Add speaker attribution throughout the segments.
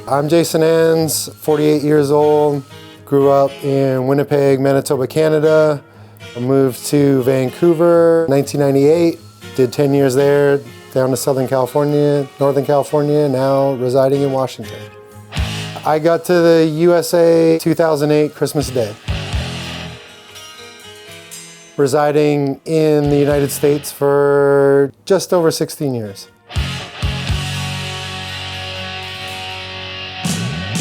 Speaker 1: I'm Jason Enns, 48 years old, grew up in Winnipeg, Manitoba, Canada. I moved to Vancouver in 1998, did 10 years there, down to Southern California, Northern California, now residing in Washington. I got to the USA 2008 Christmas Day. Residing in the United States for just over 16 years.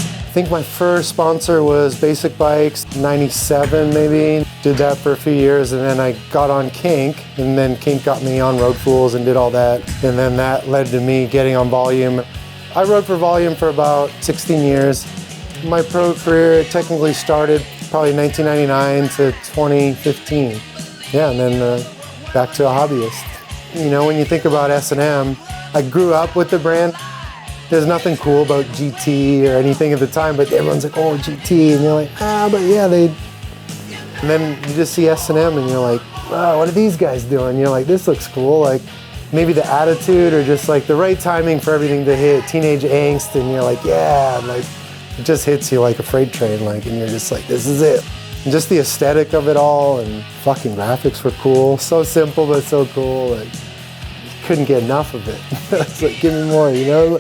Speaker 1: I think my first sponsor was Basic Bikes, 97 maybe. Did that for a few years, and then I got on Kink, and then Kink got me on Road Fools and did all that. And then that led to me getting on Volume. I rode for Volume for about 16 years. My pro career technically started probably 1999 to 2015. Yeah, and then back to a hobbyist. You know, when you think about S&M, I grew up with the brand. There's nothing cool about GT or anything at the time, but everyone's like, oh, GT, and you're like, but yeah, they... And then you just see S&M and you're like, wow, what are these guys doing? You're like, this looks cool. Like, maybe the attitude or just like the right timing for everything to hit, teenage angst, and you're like, yeah, and like, it just hits you like a freight train, like, and you're just like, this is it. And just the aesthetic of it all, and fucking graphics were cool. So simple, but so cool. Like, couldn't get enough of it. It's like, give me more, you know?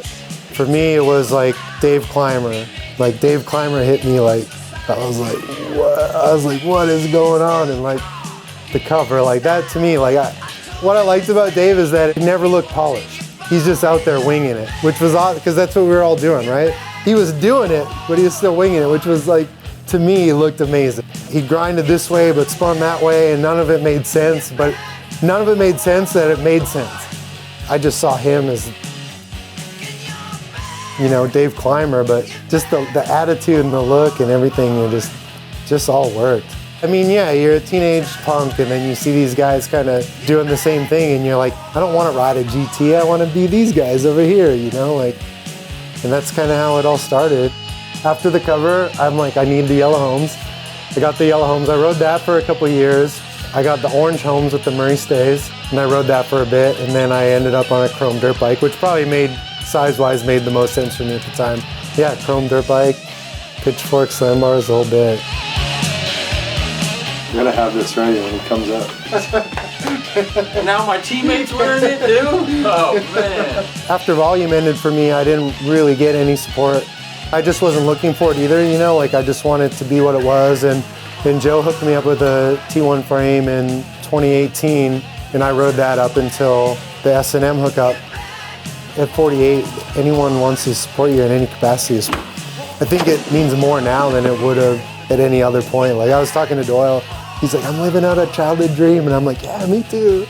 Speaker 1: For me, it was like Dave Clymer. Like, Dave Clymer hit me like, I was like, what? I was like, what is going on? And like, the cover, like that to me, like, what I liked about Dave is that it never looked polished. He's just out there winging it, which was odd, because that's what we were all doing, right? He was doing it, but he was still winging it, which was like, to me, it looked amazing. He grinded this way, but spun that way, and none of it made sense, but none of it made sense that it made sense. I just saw him as, you know, Dave Clymer, but just the attitude and the look and everything, it just all worked. I mean, yeah, you're a teenage punk, and then you see these guys kind of doing the same thing, and you're like, I don't want to ride a GT, I want to be these guys over here, you know, like, and that's kind of how it all started. After the cover, I'm like, I need the yellow Homes. I got the yellow Homes. I rode that for a couple years. I got the orange Homes with the Murray stays, and I rode that for a bit, and then I ended up on a chrome dirt bike, which probably size-wise made the most sense for me at the time. Yeah, chrome dirt bike, pitchfork, slam bars, the whole bit.
Speaker 2: You're gonna have this ready when he comes up.
Speaker 3: Now my teammates wearing it too? Oh man.
Speaker 1: After Volume ended for me, I didn't really get any support. I just wasn't looking for it either, you know, like I just wanted to be what it was, and then Joe hooked me up with a T1 frame in 2018, and I rode that up until the S&M hookup. At 48, anyone wants to support you in any capacity. I think it means more now than it would have at any other point. Like, I was talking to Doyle, he's like, I'm living out a childhood dream, and I'm like, yeah, me too.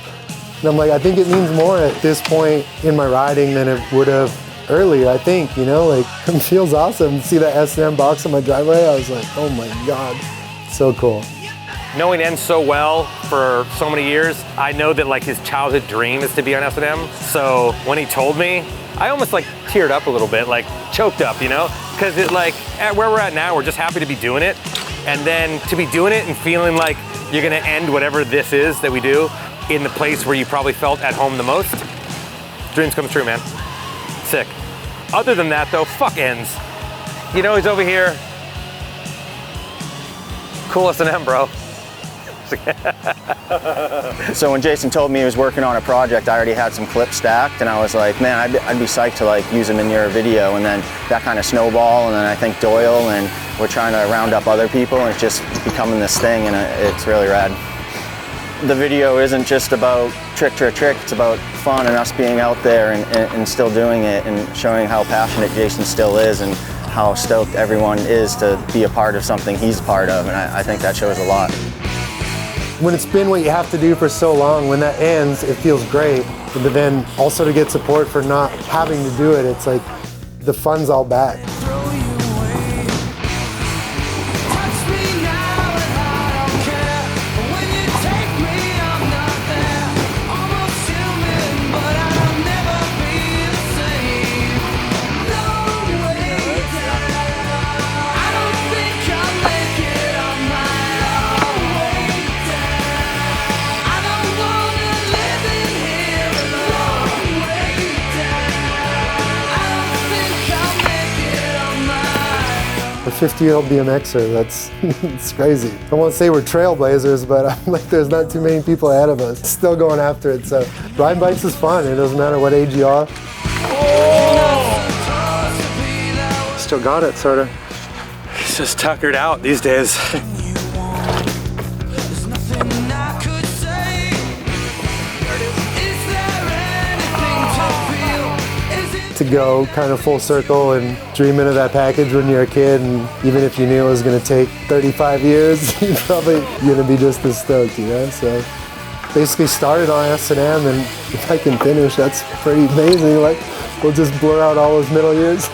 Speaker 1: And I'm like, I think it means more at this point in my riding than it would have earlier, I think, you know, like, it feels awesome to see that S&M box on my driveway. I was like, oh my God, so cool.
Speaker 4: Knowing Enns so well for so many years, I know that like his childhood dream is to be on S&M. So when he told me, I almost like teared up a little bit, like choked up, you know? Because it like, at where we're at now, we're just happy to be doing it. And then to be doing it and feeling like you're gonna end whatever this is that we do in the place where you probably felt at home the most, dreams come true, man. Sick. Other than that though, fuck Enns. You know, he's over here. Cool S&M, bro.
Speaker 5: So when Jason told me he was working on a project, I already had some clips stacked, and I was like, man, I'd be psyched to like use them in your video. And then that kind of snowball, and then I think Doyle, and we're trying to round up other people, and it's just becoming this thing, and it's really rad. The video isn't just about trick, it's about fun and us being out there and still doing it, and showing how passionate Jason still is, and how stoked everyone is to be a part of something he's a part of, and I think that shows a lot.
Speaker 1: When it's been what you have to do for so long, when that ends, it feels great. But then also to get support for not having to do it, it's like the fun's all back. 50-year-old BMXer, that's it's crazy. I won't say we're trailblazers, but I'm like, there's not too many people ahead of us still going after it. So riding bikes is fun. It doesn't matter what age you are. Still got it, sort of.
Speaker 4: It's just tuckered out these days.
Speaker 1: To go kind of full circle and dream into that package when you're a kid, and even if you knew it was going to take 35 years, you're probably going to be just as stoked, you know? So basically started on S&M, and if I can finish, that's pretty amazing. Like, we'll just blur out all those middle years.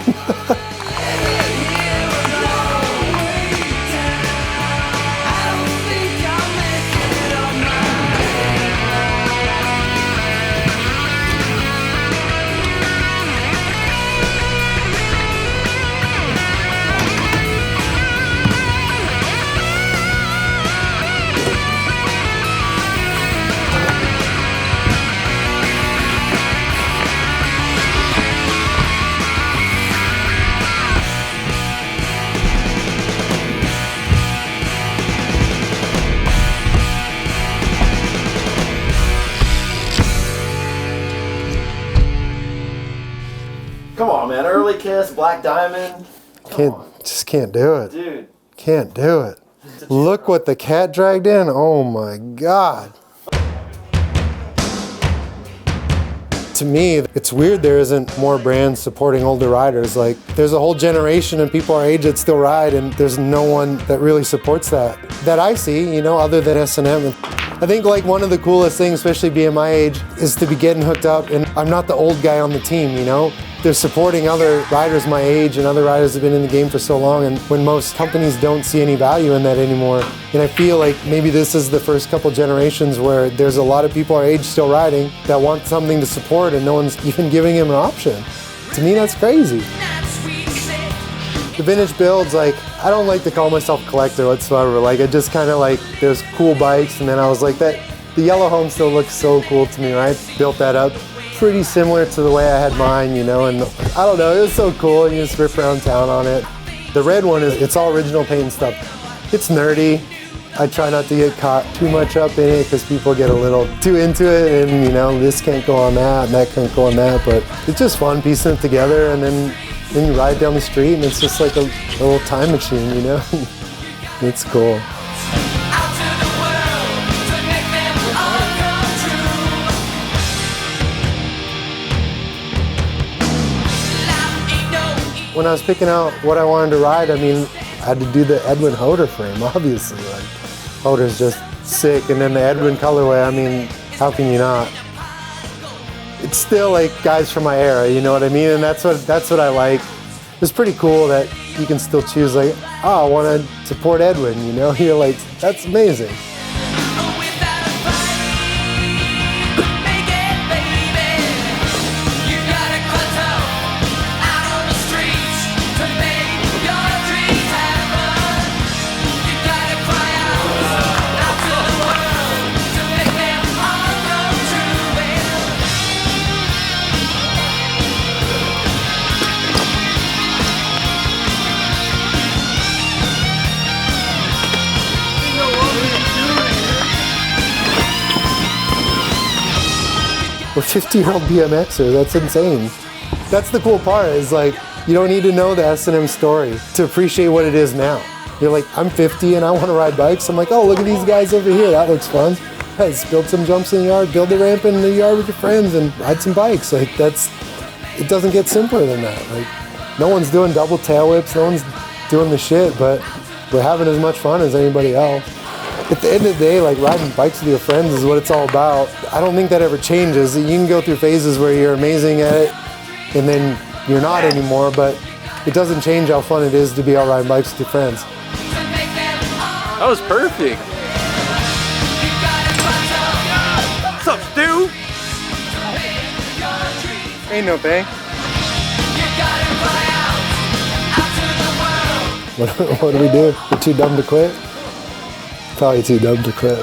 Speaker 6: Come on, man. Early Kiss, Black Diamond.
Speaker 1: Just can't do it.
Speaker 6: Dude.
Speaker 1: Can't do it. Look what the cat dragged in. Oh my God. To me, it's weird there isn't more brands supporting older riders. Like, there's a whole generation of people our age that still ride, and there's no one that really supports that I see, you know, other than S&M. I think like one of the coolest things, especially being my age, is to be getting hooked up, and I'm not the old guy on the team, you know? They're supporting other riders my age, and other riders have been in the game for so long, and when most companies don't see any value in that anymore. And I feel like maybe this is the first couple generations where there's a lot of people our age still riding that want something to support, and no one's even giving them an option. To me, that's crazy. The vintage builds, like, I don't like to call myself a collector whatsoever. Like, I just kind of like, there's cool bikes, and then I was like, the yellow home still looks so cool to me, right? Built that up pretty similar to the way I had mine, you know, and I don't know, it was so cool, and you just rip around town on it. The red one it's all original paint and stuff. It's nerdy. I try not to get caught too much up in it because people get a little too into it, and you know, this can't go on that and that can't go on that, but it's just fun piecing it together, and then you ride down the street and it's just like a little time machine, you know? It's cool. When I was picking out what I wanted to ride, I mean, I had to do the Edwin Hoder frame, obviously. Like, Hoder's just sick, and then the Edwin colorway, I mean, how can you not? It's still like guys from my era, you know what I mean? And that's what I like. It's pretty cool that you can still choose, like, oh, I want to support Edwin, you know? You're like, that's amazing. We're 50-year-old BMXers, that's insane. That's the cool part, is like, you don't need to know the S&M story to appreciate what it is now. You're like, I'm 50 and I want to ride bikes. I'm like, oh, look at these guys over here, that looks fun. Let's build some jumps in the yard, build a ramp in the yard with your friends, and ride some bikes. Like, it doesn't get simpler than that. Like, no one's doing double tail whips, no one's doing the shit, but we're having as much fun as anybody else. At the end of the day, like, riding bikes with your friends is what it's all about. I don't think that ever changes. You can go through phases where you're amazing at it, and then you're not anymore, but it doesn't change how fun it is to be out riding bikes with your friends.
Speaker 3: That was perfect. What's up, Stu?
Speaker 1: Ain't no thing. What do we do? We're too dumb to quit? Probably too dumb to quit.